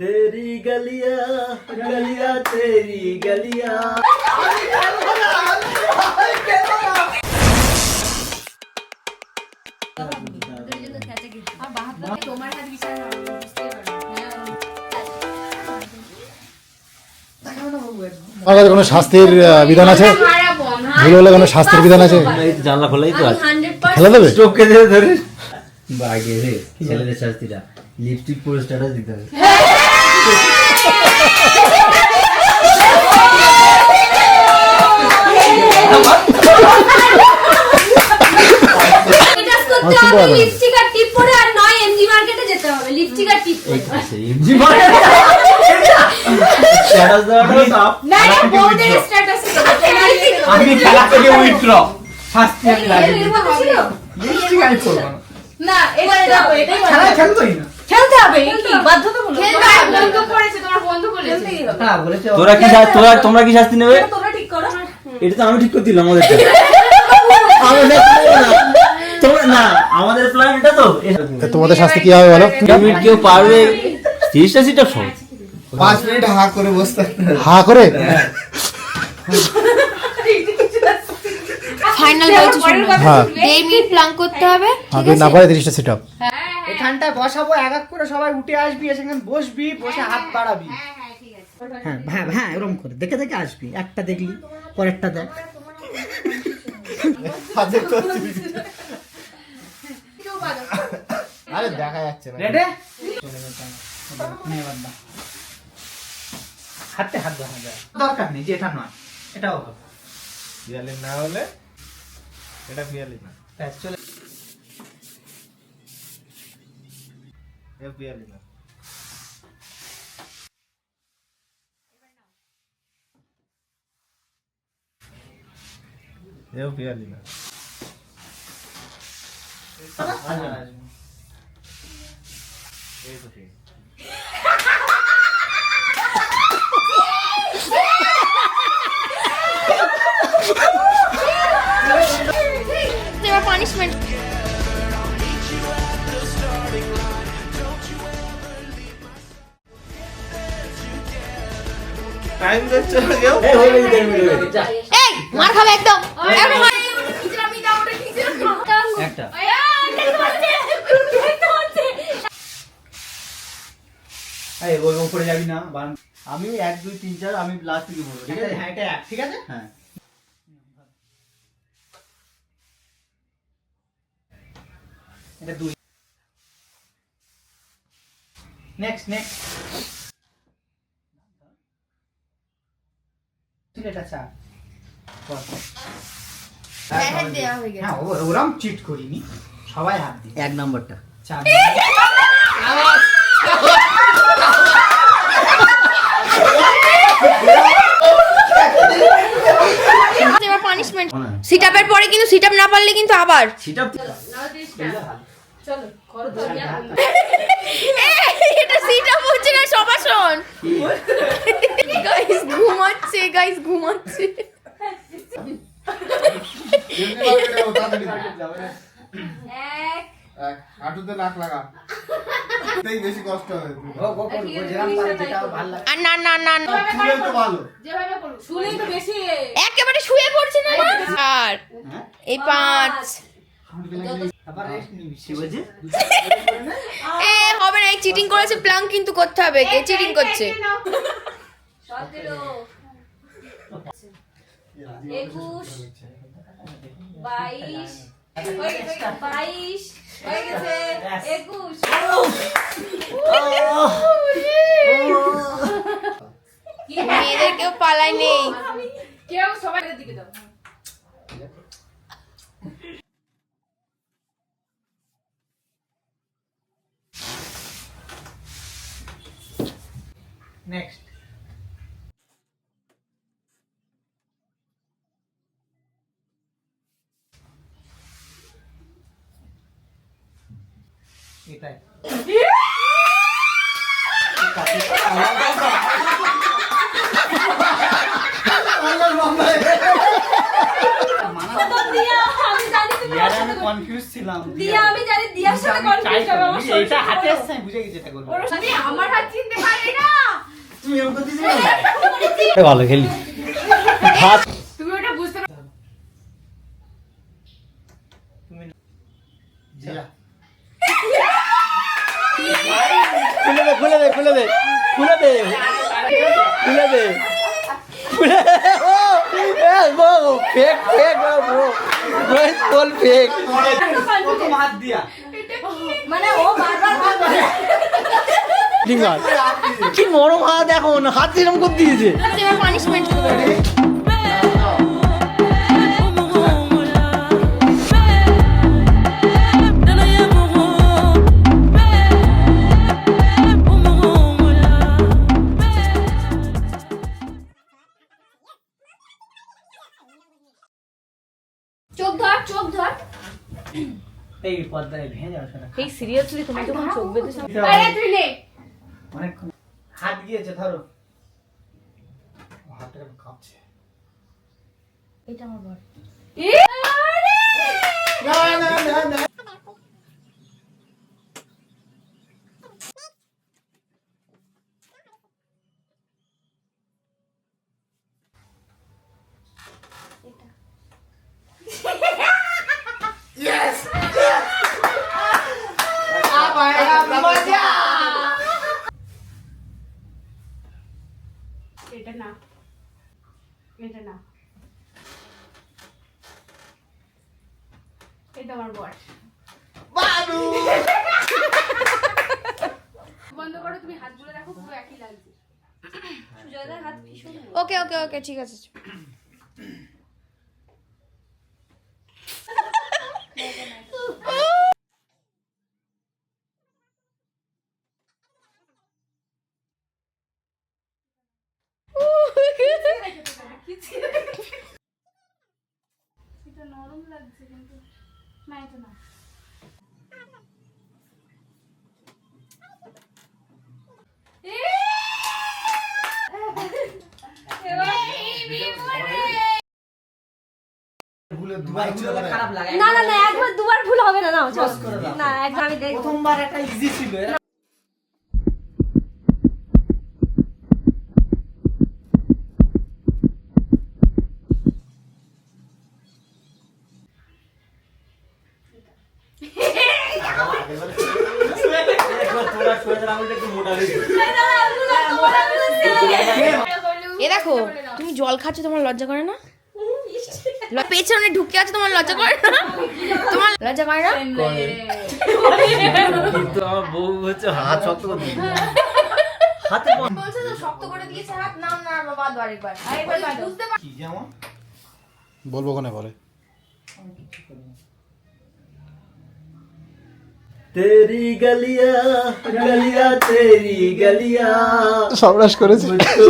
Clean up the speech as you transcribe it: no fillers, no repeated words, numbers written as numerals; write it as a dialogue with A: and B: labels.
A: तेरी गलिया गलिया तेरी गलिया
B: আমাদের কোনো শাস্তির বিধান আছে? ভুল হলে কোনো শাস্তির বিধান আছে?
A: জানলা খোলাই তো আছে,
B: খেলা দেবে?
A: চোখকে দিয়ে ধরে বাগে রে ছেলেদের শাস্তিটা লিপস্টিক পরে স্ট্যাটাস দিতে হবে।
C: লিপস্টিক আর টিপ পরে আর নয় এমজি মার্কেটে যেতে হবে, লিপস্টিক আর টিপ পরে।
A: এমজি মার্কেট স্ট্যাটাস দেওয়াটা
C: না না বউদের স্ট্যাটাস
D: আমি খেলা থেকে উইথড্র শাস্তি আমি লাগে লিপস্টিক আই করব
C: না এটা
D: খেলা খেলতোই না
C: খেলতে হবে কি বাধ্যতামূলক খেলতে বন্ধ করেছে, তোমার বন্ধ করেছে।
D: হ্যাঁ বলেছে
A: তোমরা কি শাস্তি নেবে?
C: তোমরা ঠিক করো।
A: এটা তো আমি ঠিক করে দিলাম আমাদের তোমরা না আমাদের প্ল্যান এটা তো
B: তোমাদের শাস্তি কি হবে বলো?
A: মিনিট কেউ পারবে 30টা সিটআপ সব
D: 5 মিনিট হা করে বসে থাকতে
B: হা করে
C: ফাইনাল বলছি
B: হ্যাঁ
C: 1 মিনিট প্ল্যান করতে হবে।
B: আগে না পারে 30টা সেটআপ।
D: এখানটায় বসাবো, এক এক করে সবাই উঠে আসবি, সেখানে বসবি, বসে হাত বাড়াবি। হ্যাঁ হ্যাঁ হ্যাঁ এরকম করে দেখে দেখে আসবি, একটা দেখলি পরেরটা দেখ।
B: আরে দেখা যাচ্ছে না।
D: রেডি? হাতে হাত ধরা যায়, দরকার নেই যে এটা নয়, এটাও হবে।
E: বিয়ালি না হলে এটা বিয়ালি না,
D: ব্যাস চলে।
E: এ বিয়ালি না। এও বিয়ালি না। এই তো ঠিক।
C: এবার পানিশমেন্ট
E: টাইম দেখছো কেউ?
C: এই মার খাবে একদম
A: একটা
D: এই ওই উপরে যাবি না,
A: আমি 1 2 3 4 আমি লাস্ট থেকে বলবো, ঠিক আছে?
D: হ্যাঁ এটা এক, ঠিক আছে।
A: হ্যাঁ
D: এটা 2। নেক্সট নেক্সট এটা 4।
C: হ্যাঁ দেয়া হয়ে গেছে।
D: হ্যাঁ ওরম চিট করিনি, সবাই হাত দিই।
A: 1 নাম্বারটা
D: 4
C: এবার পানিশমেন্ট সিটআপের পরে কিন্তু সিটআপ না পারলে কিন্তু আবার
A: সিটআপ
C: চলো করো তো এটা সিটআপ হচ্ছে না সবাসন। গাইস ঘুমাচ্ছে
E: হাঁটুতে নাক লাগা, এটাই বেশি কষ্ট হয়।
C: আর না না না না
E: শুলে তো ভালো।
C: একেবারে শুয়ে পড়ছে না আর এই 5
D: আবার রেস্ট নিবি।
A: শিবাজি
C: এ হবে না, চিটিং করেছে, প্ল্যান কিন্তু করতে হবে। কে চিটিং করছে? 21 22 হয়ে গেছে 21 মেয়েদের কেউ পালায় নেই, কেউ সবাই দিকে দাও।
D: নেক্সট এটাই
C: আমি জানি তুমি
D: ইয়ারে আমি কনফিউজ ছিলাম
F: দিয়া আমি জানি দিয়ার সাথে কনফিউজ হবে আমার শরীর
D: এটা হাতে আসছে আমি বুঝে গেছি এটা করব
F: আমি আমার হাত চিনতে পারি না
D: তুমি এরকম করতেছিলে না
B: ভালো খেলি
F: তুমি ওটা বুঝতে
D: জিয়া
A: খুলে দে খুলে দে খুলে দে খুলে দে খুলে দে ও এ bro fake fake bro bro is full fake
D: কত হাত দিয়া
F: মানে ও বারবার ভাগ করে
A: ডিঙ্গার কি নরম হাত দেখো না হাত এরকম করে দিয়েছে
C: এবার পানিশমেন্ট চোখ ধর চোখ ধর
D: এই পর্দায় ভেঙে যাবে সেটা
F: এই সিরিয়াসলি তুমি যখন চোখ বেঁধেছ
C: আরে তুই নে
D: অনেক হাত গিয়েছে ধরো হাতটা কেমন কাঁপছে
F: এটা আমার বর
D: না না না না
F: এটা না এটা না এটা আমার বর বন্ধ করো তুমি হাতগুলো দেখো পুরো একই লাগছে সুজাতার হাত ভীষণ
C: ওকে ওকে ওকে ঠিক আছে
F: এটা নরম লাগছে কিন্তু না এটা না
D: ভুলে দুবার ভুলে খারাপ লাগে
F: না না না একবার দুবার ভুল হবে না না চল না একবার আমি দেখব
D: প্রথমবার একটা ইজি ছিল
C: এ দেখো তুমি জল খাচ্ছ তোমার লজ্জা করে না পেছনে ঢুকে আছে তোমার লজ্জা করে না তোমার লজ্জা করে না
A: কিন্তু আমার বউ হচ্ছে হাত শক্ত করে দিয়েছে হাতে
C: বলছে তো শক্ত করে দিয়েছে হাত নাম না বাবা আরেকবার বুঝতে পার
D: কি যেমন
B: বলবো কোনে পরে
A: তেরি গলিয়া গলিয়া তেরি গলিয়া
B: সর্বনাশ করেছে
A: মুঝকো